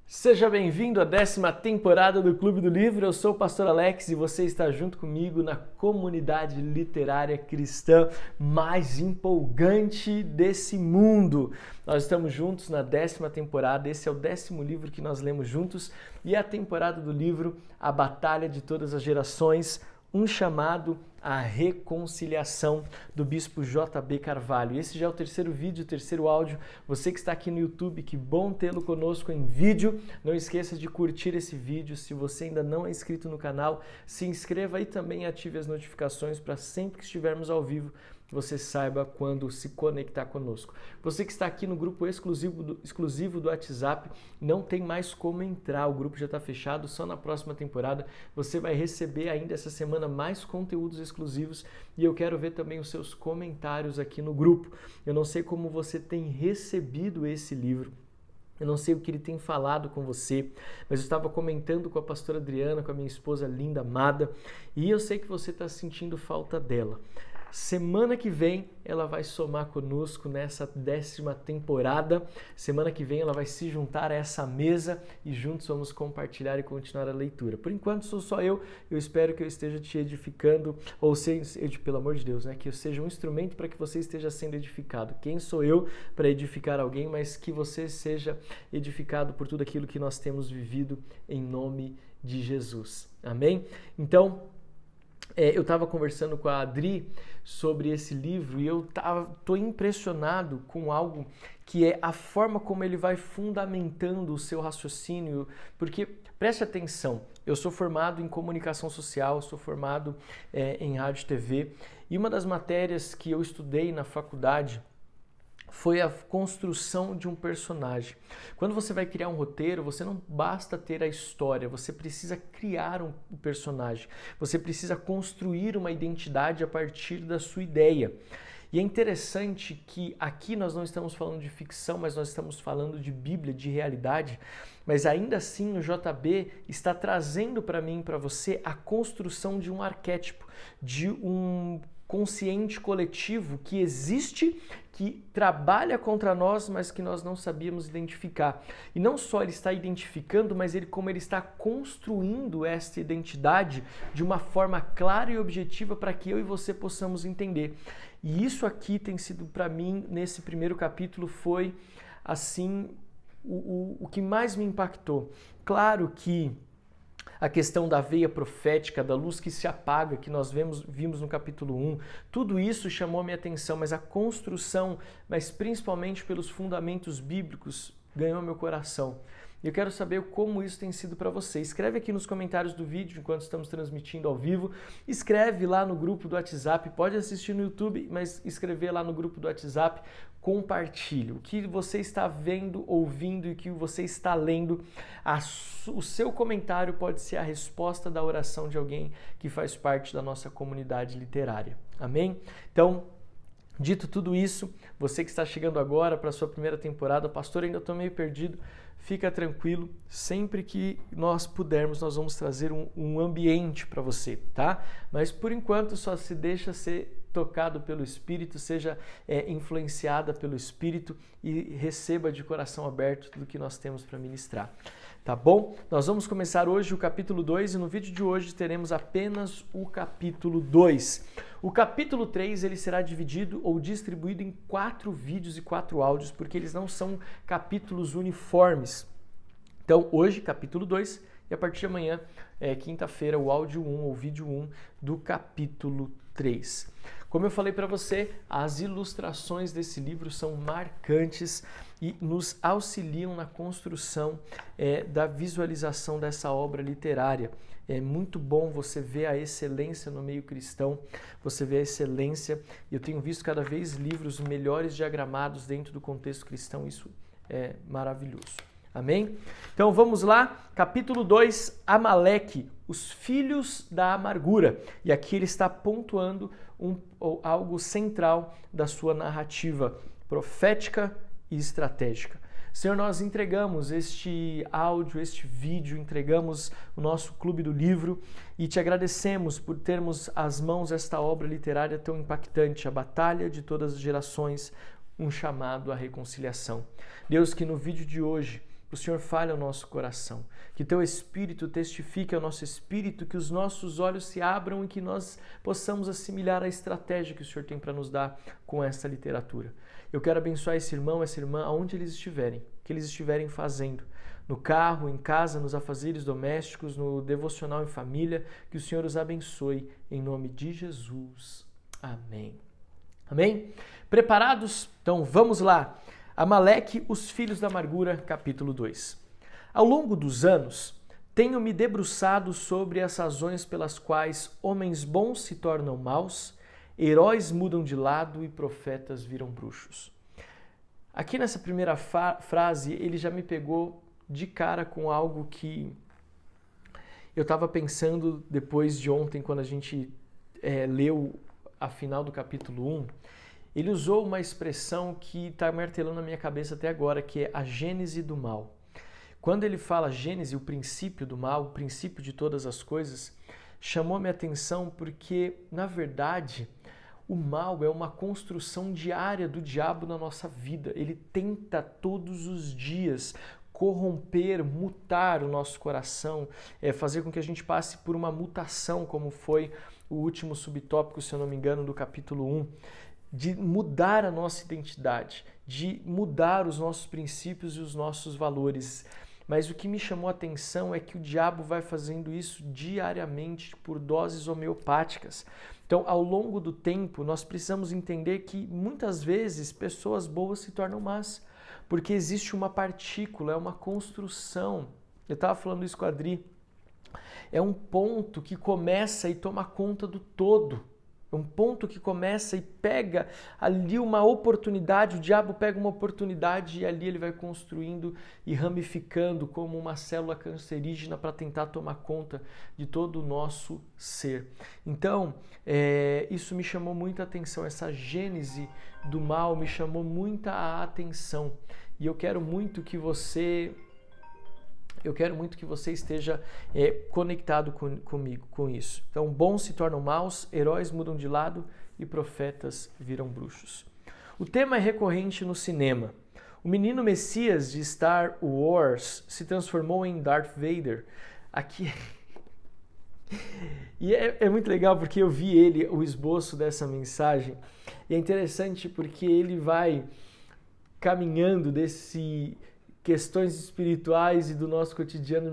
Seja bem-vindo à 10ª temporada do Clube do Livro. Eu sou o pastor Alex e você está junto comigo na comunidade literária cristã mais empolgante desse mundo. Nós estamos juntos na 10ª temporada, esse é o 10º livro que nós lemos juntos e é a temporada do livro A Batalha de Todas as Gerações, um chamado à reconciliação do bispo J.B. Carvalho. Esse já é o terceiro vídeo, o terceiro áudio. Você que está aqui no YouTube, que bom tê-lo conosco em vídeo. Não esqueça de curtir esse vídeo. Se você ainda não é inscrito no canal, se inscreva e também ative as notificações para sempre que estivermos ao vivo, você saiba quando se conectar conosco. Você que está aqui no grupo exclusivo do WhatsApp, não tem mais como entrar, o grupo já está fechado, só na próxima temporada você vai receber ainda essa semana mais conteúdos exclusivos e eu quero ver também os seus comentários aqui no grupo. Eu não sei como você tem recebido esse livro, eu não sei o que ele tem falado com você, mas eu estava comentando com a pastora Adriana, com a minha esposa linda, amada, e eu sei que você está sentindo falta dela. Semana que vem ela vai somar conosco nessa 10ª temporada. Semana que vem ela vai se juntar a essa mesa e juntos vamos compartilhar e continuar a leitura. Por enquanto sou só eu espero que eu esteja te edificando, ou seja, pelo amor de Deus, né? Que eu seja um instrumento para que você esteja sendo edificado. Quem sou eu para edificar alguém, mas que você seja edificado por tudo aquilo que nós temos vivido em nome de Jesus. Amém? Então, eu estava conversando com a Adri sobre esse livro e eu estou impressionado com algo que é a forma como ele vai fundamentando o seu raciocínio, porque preste atenção, eu sou formado em comunicação social, sou formado em rádio e TV e uma das matérias que eu estudei na faculdade foi a construção de um personagem. Quando você vai criar um roteiro, você não basta ter a história, você precisa criar um personagem. Você precisa construir uma identidade a partir da sua ideia. E é interessante que aqui nós não estamos falando de ficção, mas nós estamos falando de Bíblia, de realidade. Mas ainda assim o JB está trazendo para mim e para você a construção de um arquétipo, de um consciente coletivo que existe, que trabalha contra nós, mas que nós não sabíamos identificar. E não só ele está identificando, mas como ele está construindo esta identidade de uma forma clara e objetiva para que eu e você possamos entender. E isso aqui tem sido para mim, nesse primeiro capítulo, foi assim o que mais me impactou. Claro que a questão da veia profética, da luz que se apaga, que nós vimos no capítulo 1, tudo isso chamou a minha atenção, mas a construção, mas principalmente pelos fundamentos bíblicos, ganhou meu coração. E eu quero saber como isso tem sido para você. Escreve aqui nos comentários do vídeo, enquanto estamos transmitindo ao vivo. Escreve lá no grupo do WhatsApp, pode assistir no YouTube, mas escrever lá no grupo do WhatsApp, compartilhe. O que você está vendo, ouvindo e o que você está lendo, o seu comentário pode ser a resposta da oração de alguém que faz parte da nossa comunidade literária. Amém? Então, dito tudo isso, você que está chegando agora para a sua primeira temporada, pastor, ainda estou meio perdido, fica tranquilo, sempre que nós pudermos, nós vamos trazer um ambiente para você, tá? Mas por enquanto só se deixa ser tocado pelo Espírito, seja influenciada pelo Espírito e receba de coração aberto tudo que nós temos para ministrar. Tá bom? Nós vamos começar hoje o capítulo 2 e no vídeo de hoje teremos apenas o capítulo 2. O capítulo 3 ele será dividido ou distribuído em 4 vídeos e 4 áudios, porque eles não são capítulos uniformes. Então hoje, capítulo 2, e a partir de amanhã, quinta-feira, o áudio 1 ou vídeo 1 do capítulo 3. Como eu falei para você, as ilustrações desse livro são marcantes e nos auxiliam na construção da visualização dessa obra literária. É muito bom você ver a excelência no meio cristão, você vê a excelência, e eu tenho visto cada vez livros melhores diagramados dentro do contexto cristão, isso é maravilhoso. Amém? Então vamos lá, capítulo 2, Amaleque, os filhos da amargura. E aqui ele está pontuando algo central da sua narrativa profética e estratégica. Senhor, nós entregamos este áudio, este vídeo, entregamos o nosso Clube do Livro e te agradecemos por termos às mãos esta obra literária tão impactante, A Batalha de Todas as Gerações, um chamado à reconciliação. Deus, que no vídeo de hoje o Senhor fale ao nosso coração, que Teu Espírito testifique ao nosso espírito, que os nossos olhos se abram e que nós possamos assimilar a estratégia que o Senhor tem para nos dar com essa literatura. Eu quero abençoar esse irmão, essa irmã, aonde eles estiverem, que eles estiverem fazendo, no carro, em casa, nos afazeres domésticos, no devocional em família, que o Senhor os abençoe, em nome de Jesus. Amém. Amém? Preparados? Então vamos lá. Amaleque, os filhos da amargura, capítulo 2. Ao longo dos anos, tenho me debruçado sobre as razões pelas quais homens bons se tornam maus, heróis mudam de lado e profetas viram bruxos. Aqui nessa primeira frase, ele já me pegou de cara com algo que eu estava pensando depois de ontem, quando a gente leu a final do capítulo 1. Ele usou uma expressão que está martelando na minha cabeça até agora, que é a gênese do mal. Quando ele fala gênese, o princípio do mal, o princípio de todas as coisas, chamou minha atenção porque, na verdade, o mal é uma construção diária do diabo na nossa vida. Ele tenta todos os dias corromper, mutar o nosso coração, fazer com que a gente passe por uma mutação, como foi o último subtópico, se eu não me engano, do capítulo 1. De mudar a nossa identidade, de mudar os nossos princípios e os nossos valores. Mas o que me chamou a atenção é que o diabo vai fazendo isso diariamente por doses homeopáticas. Então, ao longo do tempo, nós precisamos entender que muitas vezes pessoas boas se tornam más, porque existe uma partícula, é uma construção. Eu estava falando isso com a Adri. É um ponto que começa e toma conta do todo. É um ponto que começa e pega ali uma oportunidade, o diabo pega uma oportunidade e ali ele vai construindo e ramificando como uma célula cancerígena para tentar tomar conta de todo o nosso ser. Então, isso me chamou muita atenção, essa gênese do mal me chamou muita atenção. E eu quero muito que você esteja conectado comigo, com isso. Então, bons se tornam maus, heróis mudam de lado e profetas viram bruxos. O tema é recorrente no cinema. O menino Messias de Star Wars se transformou em Darth Vader. Aqui... E é muito legal porque eu vi o esboço dessa mensagem, e é interessante porque ele vai caminhando questões espirituais e do nosso cotidiano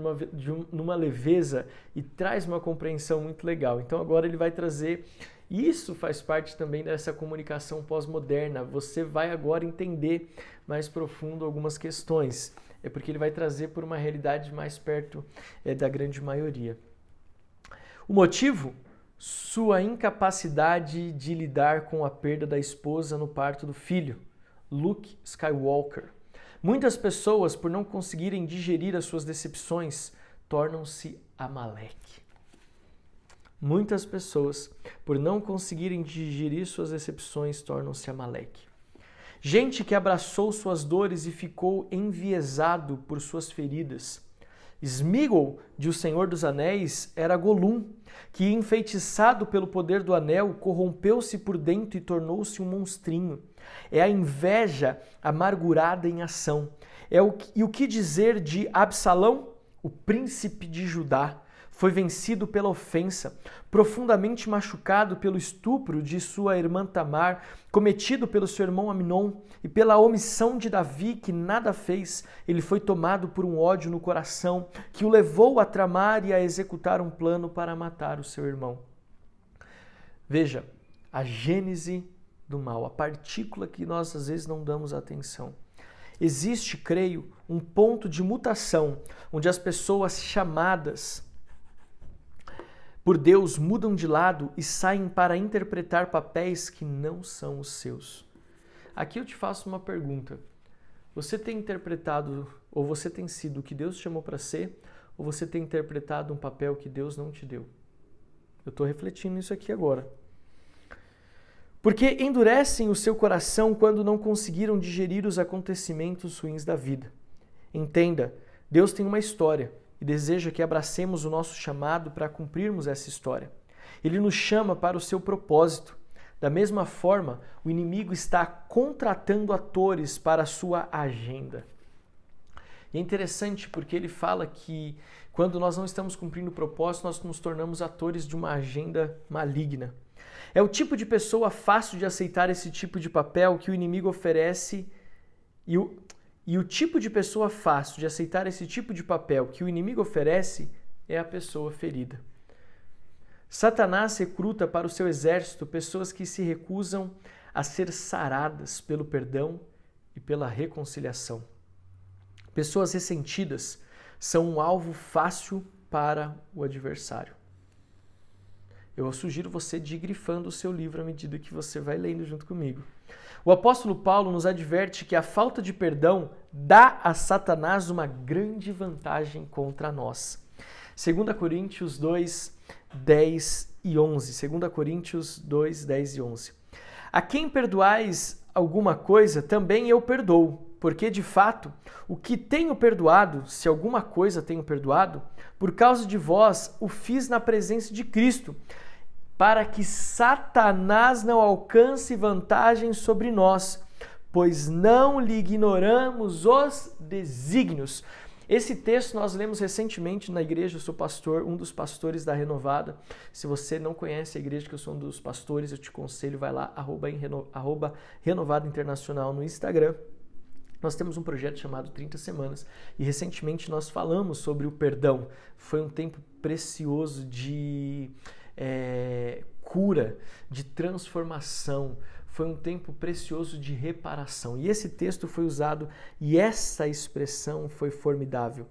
numa leveza e traz uma compreensão muito legal. Então agora ele vai trazer, isso faz parte também dessa comunicação pós-moderna, você vai agora entender mais profundo algumas questões, é porque ele vai trazer por uma realidade mais perto da grande maioria. O motivo? Sua incapacidade de lidar com a perda da esposa no parto do filho, Luke Skywalker. Muitas pessoas, por não conseguirem digerir as suas decepções, tornam-se Amaleque. Muitas pessoas, por não conseguirem digerir suas decepções, tornam-se Amaleque. Gente que abraçou suas dores e ficou enviesado por suas feridas. Sméagol, de O Senhor dos Anéis, era Gollum, que, enfeitiçado pelo poder do anel, corrompeu-se por dentro e tornou-se um monstrinho. É a inveja amargurada em ação. E o que dizer de Absalão? O príncipe de Judá foi vencido pela ofensa, profundamente machucado pelo estupro de sua irmã Tamar, cometido pelo seu irmão Amnon, e pela omissão de Davi, que nada fez. Ele foi tomado por um ódio no coração, que o levou a tramar e a executar um plano para matar o seu irmão. Veja, a gênese do mal, a partícula que nós às vezes não damos atenção. Existe, creio, um ponto de mutação, onde as pessoas chamadas por Deus mudam de lado e saem para interpretar papéis que não são os seus. Aqui eu te faço uma pergunta. Você tem interpretado, ou você tem sido o que Deus te chamou para ser, ou você tem interpretado um papel que Deus não te deu? Eu estou refletindo isso aqui agora. Porque endurecem o seu coração quando não conseguiram digerir os acontecimentos ruins da vida. Entenda, Deus tem uma história e deseja que abracemos o nosso chamado para cumprirmos essa história. Ele nos chama para o seu propósito. Da mesma forma, o inimigo está contratando atores para a sua agenda. E é interessante porque ele fala que quando nós não estamos cumprindo o propósito, nós nos tornamos atores de uma agenda maligna. É o tipo de pessoa fácil de aceitar esse tipo de papel que o inimigo oferece e o tipo de pessoa fácil de aceitar esse tipo de papel que o inimigo oferece é a pessoa ferida. Satanás recruta para o seu exército pessoas que se recusam a ser saradas pelo perdão e pela reconciliação. Pessoas ressentidas são um alvo fácil para o adversário. Eu sugiro você de ir grifando o seu livro à medida que você vai lendo junto comigo. O apóstolo Paulo nos adverte que a falta de perdão dá a Satanás uma grande vantagem contra nós. 2 Coríntios 2, 10 e 11. 2 Coríntios 2, 10 e 11. A quem perdoais alguma coisa, também eu perdoo, porque de fato, o que tenho perdoado, se alguma coisa tenho perdoado, por causa de vós, o fiz na presença de Cristo, para que Satanás não alcance vantagem sobre nós, pois não lhe ignoramos os desígnios. Esse texto nós lemos recentemente na igreja, eu sou pastor, um dos pastores da Renovada. Se você não conhece a igreja que eu sou um dos pastores, eu te aconselho, vai lá, @Renovada Internacional no Instagram. Nós temos um projeto chamado 30 Semanas e recentemente nós falamos sobre o perdão. Foi um tempo precioso de cura, de transformação. Foi um tempo precioso de reparação. E esse texto foi usado e essa expressão foi formidável.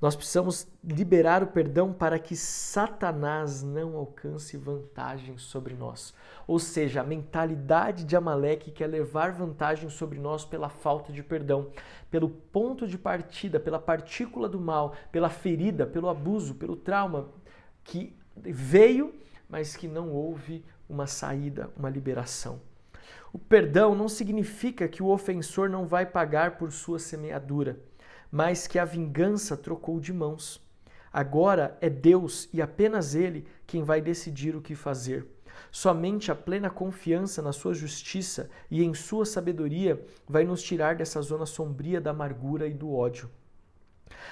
Nós precisamos liberar o perdão para que Satanás não alcance vantagem sobre nós. Ou seja, a mentalidade de Amaleque quer levar vantagem sobre nós pela falta de perdão, pelo ponto de partida, pela partícula do mal, pela ferida, pelo abuso, pelo trauma que veio, mas que não houve uma saída, uma liberação. O perdão não significa que o ofensor não vai pagar por sua semeadura, mas que a vingança trocou de mãos. Agora é Deus e apenas Ele quem vai decidir o que fazer. Somente a plena confiança na sua justiça e em sua sabedoria vai nos tirar dessa zona sombria da amargura e do ódio.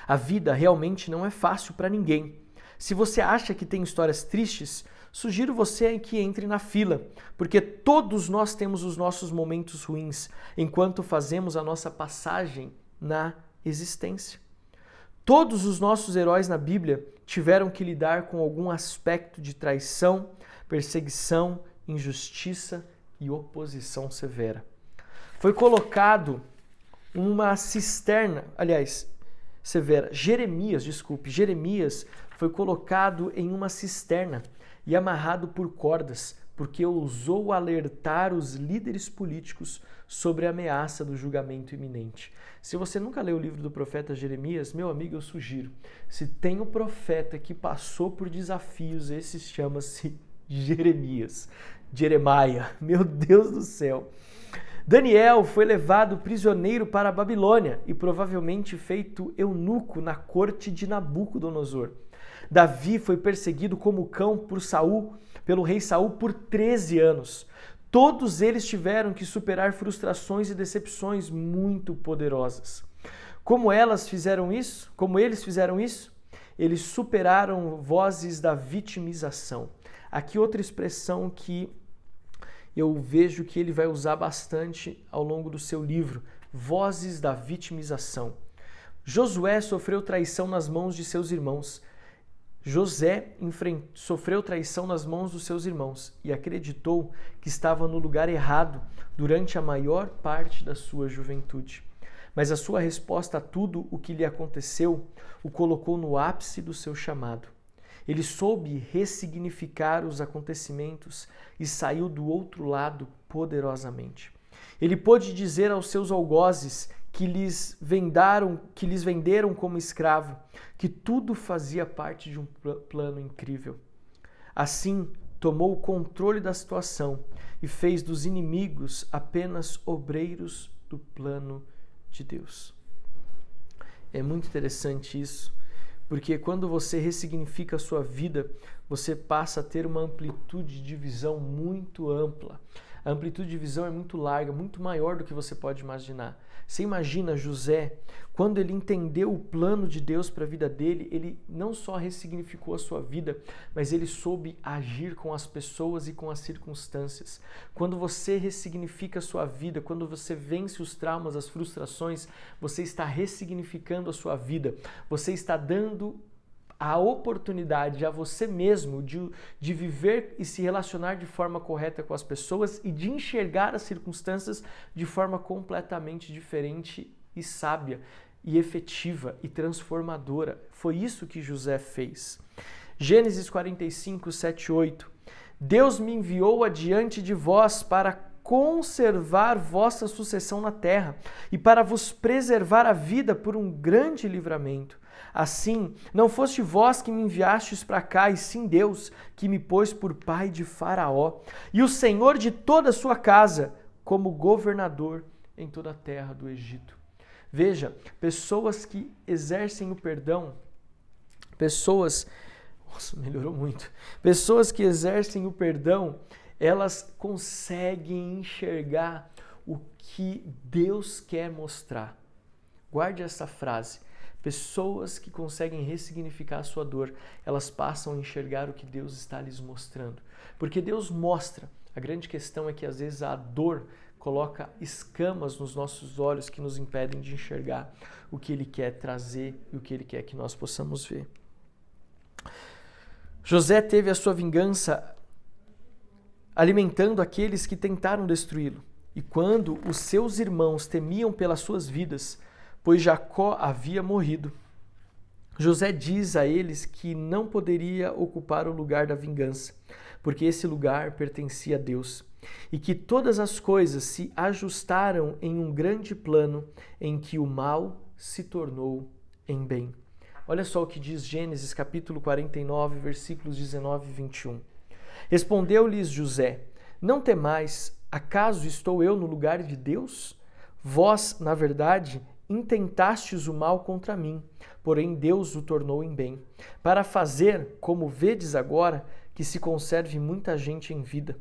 A vida realmente não é fácil para ninguém. Se você acha que tem histórias tristes, sugiro você que entre na fila, porque todos nós temos os nossos momentos ruins enquanto fazemos a nossa passagem na existência. Todos os nossos heróis na Bíblia tiveram que lidar com algum aspecto de traição, perseguição, injustiça e oposição severa. Foi colocado uma cisterna, Jeremias foi colocado em uma cisterna e amarrado por cordas, porque ousou alertar os líderes políticos sobre a ameaça do julgamento iminente. Se você nunca leu o livro do profeta Jeremias, meu amigo, eu sugiro. Se tem um profeta que passou por desafios, esse chama-se Jeremias. Jeremiah, meu Deus do céu. Daniel foi levado prisioneiro para a Babilônia e provavelmente feito eunuco na corte de Nabucodonosor. Davi foi perseguido como cão pelo rei Saul por 13 anos. Todos eles tiveram que superar frustrações e decepções muito poderosas. Como eles fizeram isso? Eles superaram vozes da vitimização. Aqui outra expressão que eu vejo que ele vai usar bastante ao longo do seu livro, vozes da vitimização. Josué sofreu traição nas mãos de seus irmãos. José sofreu traição nas mãos dos seus irmãos e acreditou que estava no lugar errado durante a maior parte da sua juventude. Mas a sua resposta a tudo o que lhe aconteceu o colocou no ápice do seu chamado. Ele soube ressignificar os acontecimentos e saiu do outro lado poderosamente. Ele pôde dizer aos seus algozes que lhes venderam como escravo, que tudo fazia parte de um plano incrível. Assim, tomou o controle da situação e fez dos inimigos apenas obreiros do plano de Deus. É muito interessante isso, porque quando você ressignifica a sua vida, você passa a ter uma amplitude de visão muito ampla. A amplitude de visão é muito larga, muito maior do que você pode imaginar. Você imagina José, quando ele entendeu o plano de Deus para a vida dele, ele não só ressignificou a sua vida, mas ele soube agir com as pessoas e com as circunstâncias. Quando você ressignifica a sua vida, quando você vence os traumas, as frustrações, você está ressignificando a sua vida. Você está dando a oportunidade a você mesmo de viver e se relacionar de forma correta com as pessoas e de enxergar as circunstâncias de forma completamente diferente e sábia e efetiva e transformadora. Foi isso que José fez. Gênesis 45, 7, 8. Deus me enviou adiante de vós para conservar vossa sucessão na terra e para vos preservar a vida por um grande livramento. Assim, não foste vós que me enviastes para cá, e sim Deus, que me pôs por pai de Faraó, e o Senhor de toda a sua casa, como governador em toda a terra do Egito. Veja, pessoas que exercem o perdão, pessoas que exercem o perdão, elas conseguem enxergar o que Deus quer mostrar. Guarde essa frase. Pessoas que conseguem ressignificar a sua dor, elas passam a enxergar o que Deus está lhes mostrando. Porque Deus mostra. A grande questão é que às vezes a dor coloca escamas nos nossos olhos que nos impedem de enxergar o que Ele quer trazer e o que Ele quer que nós possamos ver. José teve a sua vingança alimentando aqueles que tentaram destruí-lo. E quando os seus irmãos temiam pelas suas vidas, pois Jacó havia morrido, José diz a eles que não poderia ocupar o lugar da vingança, porque esse lugar pertencia a Deus, e que todas as coisas se ajustaram em um grande plano em que o mal se tornou em bem. Olha só o que diz Gênesis capítulo 49, versículos 19 e 21. Respondeu-lhes José: não temais, acaso estou eu no lugar de Deus? Vós, na verdade, intentastes o mal contra mim, porém Deus o tornou em bem, para fazer, como vedes agora, que se conserve muita gente em vida.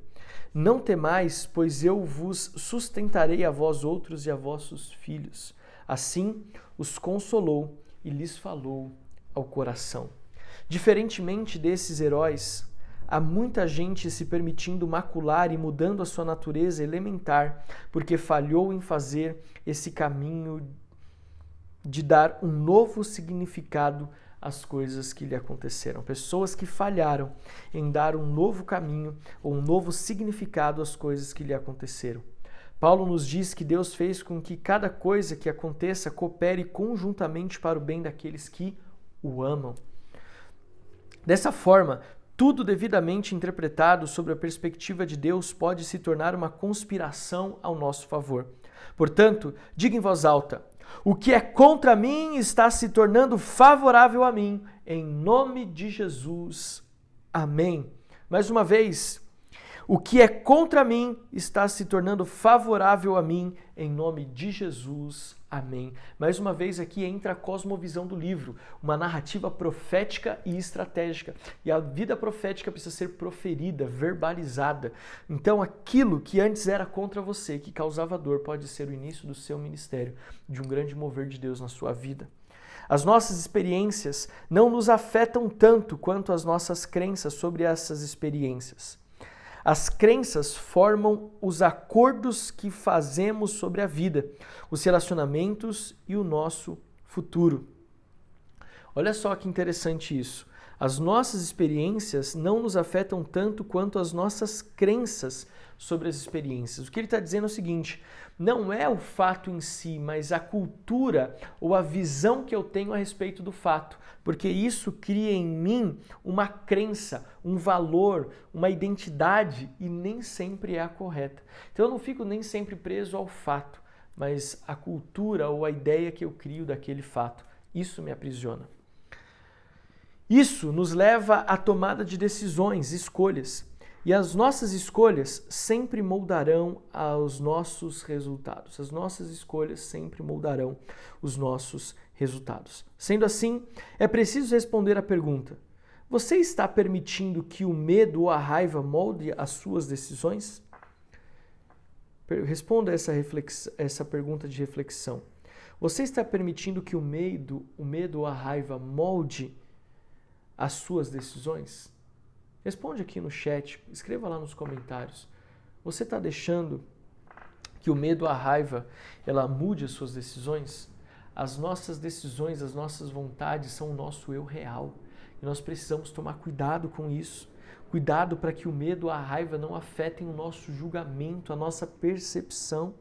Não temais, pois eu vos sustentarei a vós outros e a vossos filhos. Assim os consolou e lhes falou ao coração. Diferentemente desses heróis, há muita gente se permitindo macular e mudando a sua natureza elementar, porque falhou em fazer esse caminho de dar um novo significado às coisas que lhe aconteceram. Pessoas que falharam em dar um novo caminho ou um novo significado às coisas que lhe aconteceram. Paulo nos diz que Deus fez com que cada coisa que aconteça coopere conjuntamente para o bem daqueles que o amam. Dessa forma, tudo devidamente interpretado sobre a perspectiva de Deus pode se tornar uma conspiração ao nosso favor. Portanto, diga em voz alta: o que é contra mim está se tornando favorável a mim, em nome de Jesus. Amém. Mais uma vez, o que é contra mim está se tornando favorável a mim, em nome de Jesus. Amém. Mais uma vez aqui entra a cosmovisão do livro, uma narrativa profética e estratégica. E a vida profética precisa ser proferida, verbalizada. Então aquilo que antes era contra você, que causava dor, pode ser o início do seu ministério, de um grande mover de Deus na sua vida. As nossas experiências não nos afetam tanto quanto as nossas crenças sobre essas experiências. As crenças formam os acordos que fazemos sobre a vida, os relacionamentos e o nosso futuro. Olha só que interessante isso. As nossas experiências não nos afetam tanto quanto as nossas crenças sobre as experiências. O que ele está dizendo é o seguinte: não é o fato em si, mas a cultura ou a visão que eu tenho a respeito do fato, porque isso cria em mim uma crença, um valor, uma identidade e nem sempre é a correta. Então eu não fico nem sempre preso ao fato, mas a cultura ou a ideia que eu crio daquele fato. Isso me aprisiona. Isso nos leva à tomada de decisões, escolhas. E as nossas escolhas sempre moldarão os nossos resultados. As nossas escolhas sempre moldarão os nossos resultados. Sendo assim, é preciso responder à pergunta: você está permitindo que o medo ou a raiva molde as suas decisões? Responda essa pergunta de reflexão. Você está permitindo que o medo ou a raiva molde as suas decisões? Responde aqui no chat, escreva lá nos comentários. Você está deixando que o medo ou a raiva ela mude as suas decisões? As nossas decisões, as nossas vontades são o nosso eu real. E nós precisamos tomar cuidado com isso. Cuidado para que o medo ou a raiva não afetem o nosso julgamento, a nossa percepção.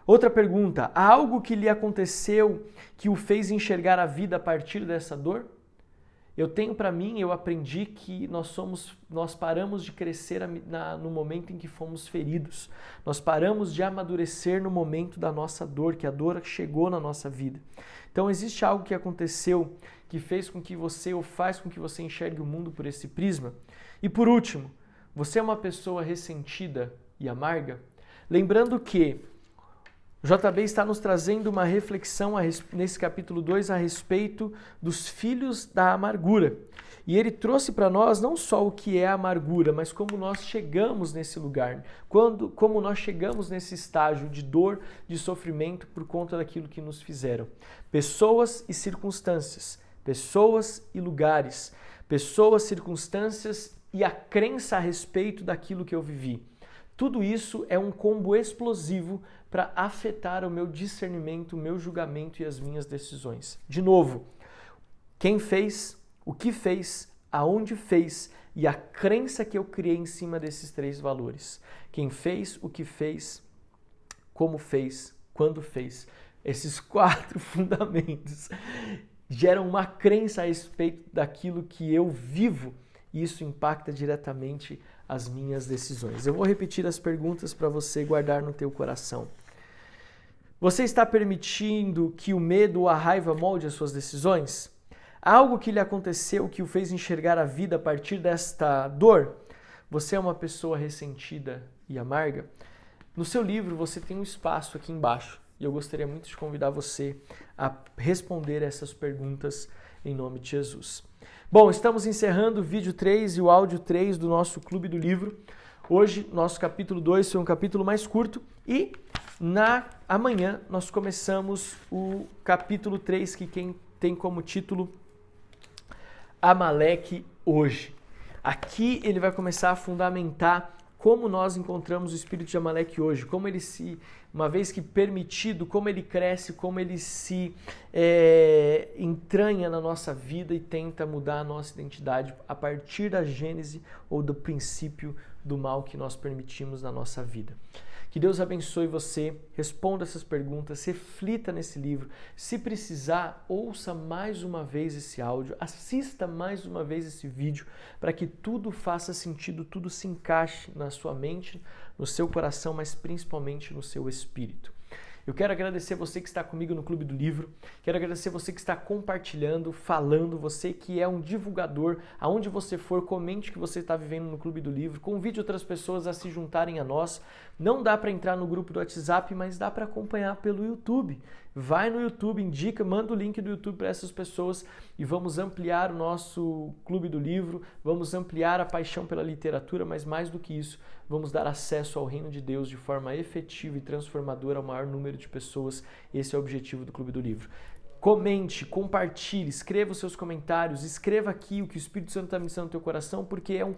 Outra pergunta, há algo que lhe aconteceu que o fez enxergar a vida a partir dessa dor? Eu aprendi que nós paramos de crescer no momento em que fomos feridos. Nós paramos de amadurecer no momento da nossa dor, que a dor chegou na nossa vida. Então existe algo que aconteceu que fez com que você, ou faz com que você enxergue o mundo por esse prisma? E por último, você é uma pessoa ressentida e amarga? Lembrando que o JB está nos trazendo uma reflexão nesse capítulo 2 a respeito dos filhos da amargura. E ele trouxe para nós não só o que é a amargura, mas como nós chegamos nesse lugar, como nós chegamos nesse estágio de dor, de sofrimento por conta daquilo que nos fizeram. Pessoas e circunstâncias, pessoas e lugares, pessoas, circunstâncias e a crença a respeito daquilo que eu vivi. Tudo isso é um combo explosivo para afetar o meu discernimento, o meu julgamento e as minhas decisões. De novo, quem fez, o que fez, aonde fez e a crença que eu criei em cima desses 3 valores. Quem fez, o que fez, como fez, quando fez. Esses 4 fundamentos geram uma crença a respeito daquilo que eu vivo e isso impacta diretamente as minhas decisões. Eu vou repetir as perguntas para você guardar no teu coração. Você está permitindo que o medo ou a raiva molde as suas decisões? Algo que lhe aconteceu que o fez enxergar a vida a partir desta dor? Você é uma pessoa ressentida e amarga? No seu livro você tem um espaço aqui embaixo e eu gostaria muito de convidar você a responder essas perguntas em nome de Jesus. Bom, estamos encerrando o vídeo 3 e o áudio 3 do nosso Clube do Livro. Hoje, nosso capítulo 2 foi um capítulo mais curto e amanhã nós começamos o capítulo 3, que tem como título Amaleque hoje. Aqui ele vai começar a fundamentar como nós encontramos o espírito de Amaleque hoje, como ele uma vez que permitido, como ele cresce, como ele se entranha na nossa vida e tenta mudar a nossa identidade a partir da gênese ou do princípio do mal que nós permitimos na nossa vida. Que Deus abençoe você, responda essas perguntas, reflita nesse livro. Se precisar, ouça mais uma vez esse áudio, assista mais uma vez esse vídeo, para que tudo faça sentido, tudo se encaixe na sua mente, no seu coração, mas principalmente no seu espírito. Eu quero agradecer você que está comigo no Clube do Livro, quero agradecer você que está compartilhando, falando, você que é um divulgador, aonde você for, comente que você está vivendo no Clube do Livro, convide outras pessoas a se juntarem a nós. Não dá para entrar no grupo do WhatsApp, mas dá para acompanhar pelo YouTube. Vai no YouTube, indica, manda o link do YouTube para essas pessoas e vamos ampliar o nosso Clube do Livro, vamos ampliar a paixão pela literatura, mas mais do que isso, vamos dar acesso ao reino de Deus de forma efetiva e transformadora ao maior número de pessoas. Esse é o objetivo do Clube do Livro. Comente, compartilhe, escreva os seus comentários, escreva aqui o que o Espírito Santo está ministrando no teu coração, porque é um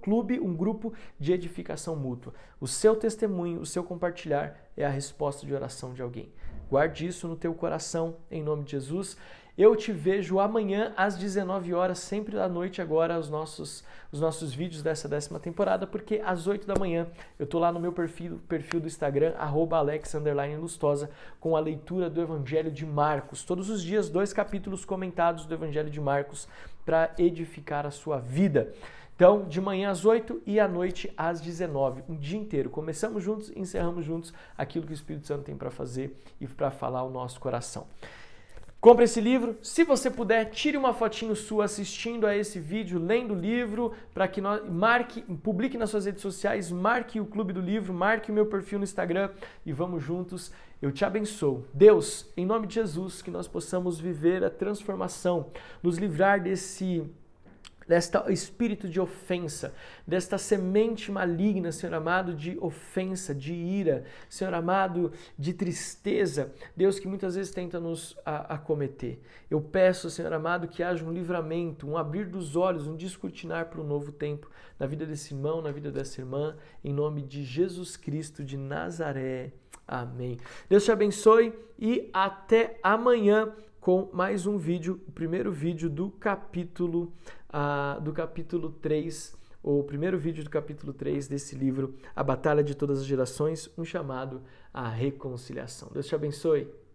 clube, um grupo de edificação mútua. O seu testemunho, o seu compartilhar é a resposta de oração de alguém. Guarde isso no teu coração, em nome de Jesus. Eu te vejo amanhã às 19 horas, sempre à noite agora, os nossos vídeos dessa 10ª temporada, porque às 8 da manhã eu estou lá no meu perfil do Instagram, @alex_lustosa, com a leitura do Evangelho de Marcos. Todos os dias, 2 capítulos comentados do Evangelho de Marcos para edificar a sua vida. Então, de manhã às 8 e à noite às 19, um dia inteiro. Começamos juntos, encerramos juntos aquilo que o Espírito Santo tem para fazer e para falar ao nosso coração. Compre esse livro, se você puder, tire uma fotinho sua assistindo a esse vídeo, lendo o livro, para que publique nas suas redes sociais, marque o Clube do Livro, marque o meu perfil no Instagram e vamos juntos. Eu te abençoo. Deus, em nome de Jesus, que nós possamos viver a transformação, nos livrar desta espírito de ofensa, desta semente maligna, Senhor amado, de ofensa, de ira, Senhor amado, de tristeza, Deus, que muitas vezes tenta nos acometer. Eu peço, Senhor amado, que haja um livramento, um abrir dos olhos, um descortinar para um novo tempo na vida desse irmão, na vida dessa irmã, em nome de Jesus Cristo de Nazaré. Amém. Deus te abençoe e até amanhã com mais um vídeo, o primeiro vídeo do capítulo 3, o primeiro vídeo do capítulo 3 desse livro, A Batalha de Todas as Gerações, um chamado à reconciliação. Deus te abençoe.